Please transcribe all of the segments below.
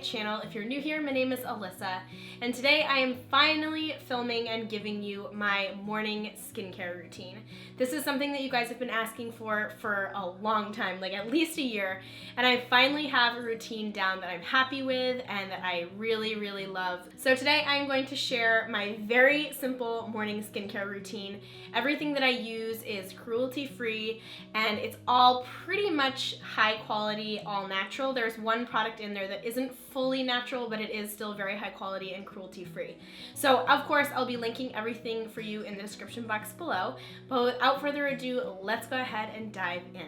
channel. If you're new here, my name is Alyssa, and today I am finally filming and giving you my morning skincare routine. This is something that you guys have been asking for a long time, like at least a year, and I finally have a routine down that I'm happy with and that I really, really love. So today I'm going to share my very simple morning skincare routine. Everything that I use is cruelty-free, and it's all pretty much high quality, all natural. There's one product in there that isn't fully natural, but it is still very high quality and cruelty-free. So of course I'll be linking everything for you in the description box below, but without further ado, let's go ahead and dive in.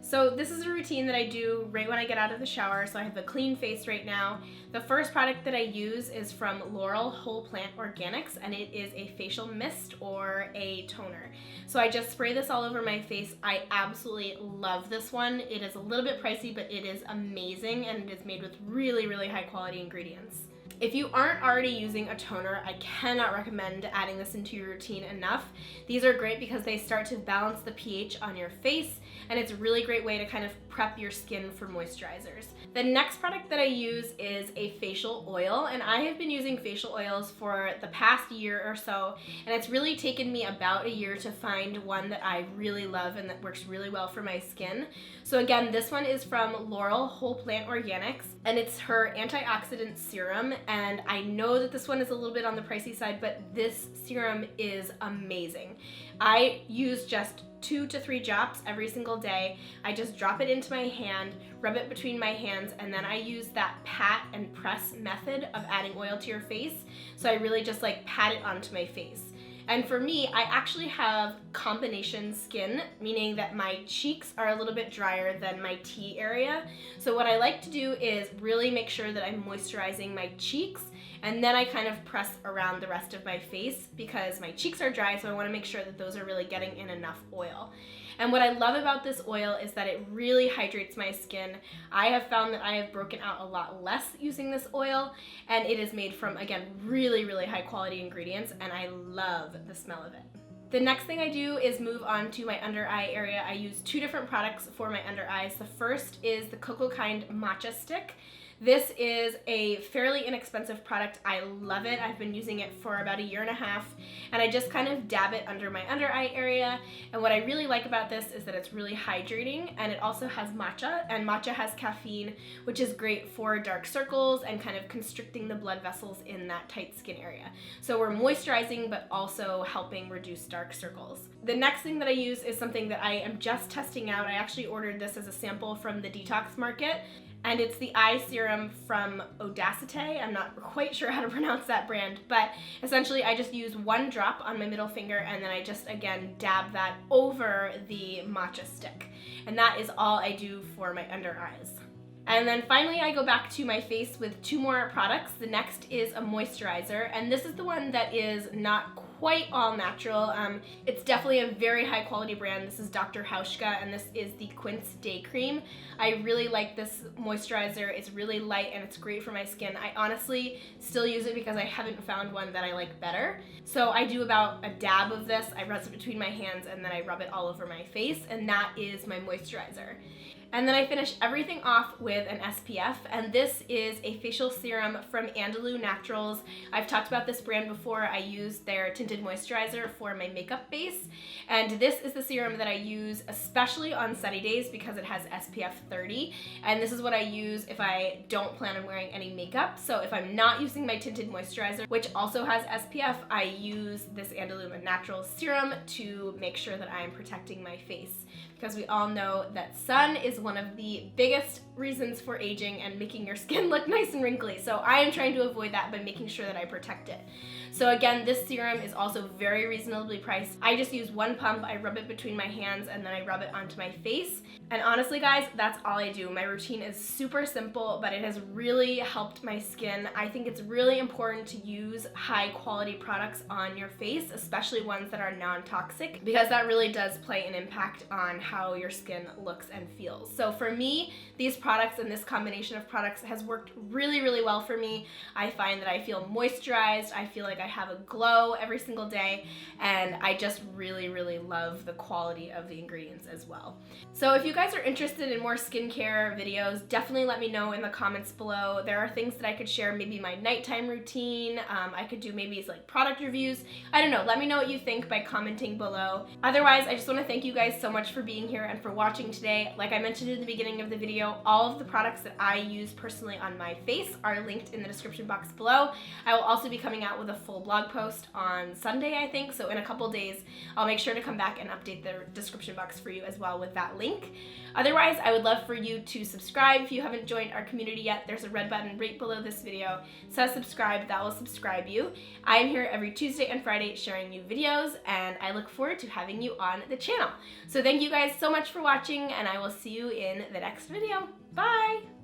So this is a routine that I do right when I get out of the shower, so I have a clean face right now. The first product that I use is from L'Oreal Whole Plant Organics, and it is a facial mist or a toner. So I just spray this all over my face. I absolutely love this one. It is a little bit pricey, but it is amazing, and it is made with really, really high quality ingredients. If you aren't already using a toner, I cannot recommend adding this into your routine enough. These are great because they start to balance the pH on your face, and it's a really great way to kind of prep your skin for moisturizers. The next product that I use is a facial oil, and I have been using facial oils for the past year or so, and it's really taken me about a year to find one that I really love and that works really well for my skin. So again, this one is from L'Oreal Whole Plant Organics, and it's her antioxidant serum. And I know that this one is a little bit on the pricey side, but this serum is amazing. I use just 2 to 3 drops every single day. I just drop it into my hand, rub it between my hands, and then I use that pat and press method of adding oil to your face. So I really just like pat it onto my face. And for me, I actually have combination skin, meaning that my cheeks are a little bit drier than my T area. So what I like to do is really make sure that I'm moisturizing my cheeks, and then I kind of press around the rest of my face because my cheeks are dry, so I want to make sure that those are really getting in enough oil. And what I love about this oil is that it really hydrates my skin. I have found that I have broken out a lot less using this oil, and it is made from, again, really, really high quality ingredients, and I love the smell of it. The next thing I do is move on to my under eye area. I use 2 different products for my under eyes. The first is the Cocoa Kind Matcha Stick. This is a fairly inexpensive product. I love it. I've been using it for about a year and a half, and I just kind of dab it under my under eye area. And what I really like about this is that it's really hydrating, and it also has matcha, and matcha has caffeine, which is great for dark circles and kind of constricting the blood vessels in that tight skin area. So we're moisturizing, but also helping reduce dark circles. The next thing that I use is something that I am just testing out. I actually ordered this as a sample from the Detox Market, and it's the eye serum from Audacité. I'm not quite sure how to pronounce that brand, but essentially I just use 1 drop on my middle finger, and then I just, again, dab that over the matcha stick. And that is all I do for my under eyes. And then finally I go back to my face with 2 more products. The next is a moisturizer, and this is the one that is not quite all natural. It's definitely a very high quality brand. This is Dr. Hauschka, and this is the Quince Day Cream. I really like this moisturizer. It's really light and it's great for my skin. I honestly still use it because I haven't found one that I like better. So I do about a dab of this. I rub it between my hands, and then I rub it all over my face, and that is my moisturizer. And then I finish everything off with an SPF, and this is a facial serum from Andalou Naturals. I've talked about this brand before. I use their tinted moisturizer for my makeup base, and this is the serum that I use especially on sunny days because it has SPF 30, and this is what I use if I don't plan on wearing any makeup. So if I'm not using my tinted moisturizer, which also has SPF, I use this Andalou Naturals serum to make sure that I am protecting my face, because we all know that sun is one of the biggest reasons for aging and making your skin look nice and wrinkly. So I am trying to avoid that by making sure that I protect it. So again, this serum is also very reasonably priced. I just use 1 pump, I rub it between my hands, and then I rub it onto my face. And honestly guys, that's all I do. My routine is super simple, but it has really helped my skin. I think it's really important to use high quality products on your face, especially ones that are non-toxic, because that really does play an impact on on how your skin looks and feels. So for me, these products and this combination of products has worked really, really well for me. I find that I feel moisturized, I feel like I have a glow every single day, and I just really, really love the quality of the ingredients as well. So if you guys are interested in more skincare videos, definitely let me know in the comments below. There are things that I could share, maybe my nighttime routine, I could do maybe like product reviews. I don't know, let me know what you think by commenting below. Otherwise, I just want to thank you guys so much for being here and for watching today. Like I mentioned in the beginning of the video, all of the products that I use personally on my face are linked in the description box below. I will also be coming out with a full blog post on Sunday, I think, so in a couple days I'll make sure to come back and update the description box for you as well with that link. Otherwise, I would love for you to subscribe if you haven't joined our community yet. There's a red button right below this video. It says subscribe, that will subscribe you. I am here every Tuesday and Friday sharing new videos, and I look forward to having you on the channel. So thank you guys so much for watching, and I will see you in the next video. Bye!